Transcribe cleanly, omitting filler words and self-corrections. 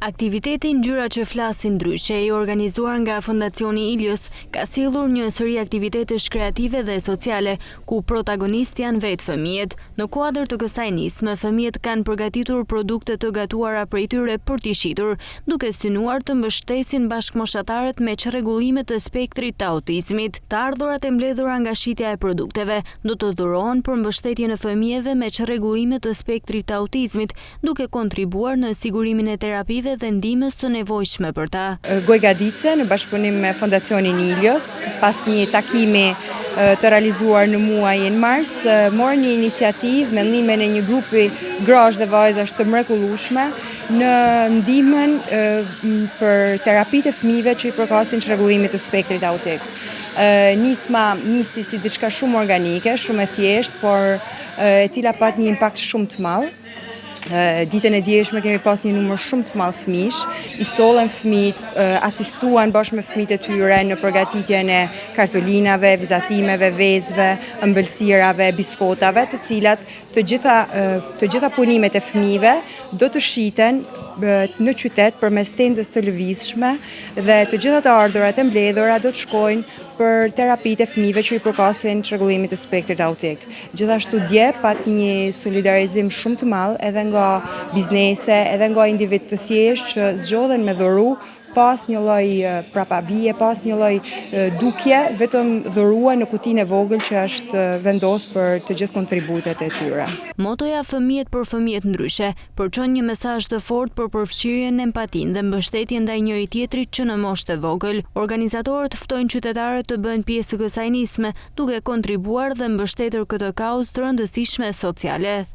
Aktiviteti Ngjyra që flasin ndryshe i organizuar nga Fondacioni Ilios ka sjellur një sëri aktivitetesh kreative dhe sociale ku protagonistë janë vetë fëmijët. Në kuadër të kësaj nisme, fëmijët kanë përgatitur produkte të gatuara prej tyre për t'i shitur, duke synuar të mbështesin bashkëmoshatarët me çrregullime të spektrit të autizmit. Të ardhurat e mbledhura nga shitja e produkteve do të dhurohen për mbështetjen e fëmijëve me çrregullime të spektrit të autizmit, duke kontribuar në sigurimin e terapive dhe ndihmës së nevojshme për ta. Gojga Dice në bashkëpunim me Fondacionin Ilios, pas një takimi të realizuar në muajin mars, morë një iniciativë me ndihmën e një grupi grosh dhe vajzash të mrekullueshme në ndihmën për terapitë e fëmijëve që i përkasin çrregullimit të spektrit autik. Nisma nisi si diçka shumë organike, shumë e thjeshtë, por e cila pat një impakt shumë të madh. Ditën e djeshme kemi pas një numër shumë të madh fëmijësh, i sollën fëmijët, asistuan bashkë me fëmijët e tyre në përgatitjen e kartolinave, vizatimeve, vezëve, ëmbëlsirave, biskotave, të cilat të gjitha punimet e fëmijëve do të shiten në qytet përmes tendës të lëvizshme dhe të gjitha të ardhurat e mbledhura do të shkojnë për terapitë e fëmijëve që i përkasin çrregullimit të spektrit autik. Gjithashtu dje pat një solidarizim shumë të madh edhe nga biznese, edhe nga individ të thjeshtë që zgjodhen me dhuru pas një lloj prapavije, pas një lloj dukje, vetëm dhurua në kutinë e vogël që është vendos për të gjithë kontributet e tyre. Motoja Fëmijët për fëmijët ndryshe përçon një mesazh të fortë për përfshirjen, empatinë dhe mbështetjen ndaj njëri tjetrit që në moshë të vogël. Organizatorët ftojnë qytetarët të bëjnë pjesë të kësaj nisme, duke kontribuar dhe mbështetur këtë kauzë të rëndësishme sociale.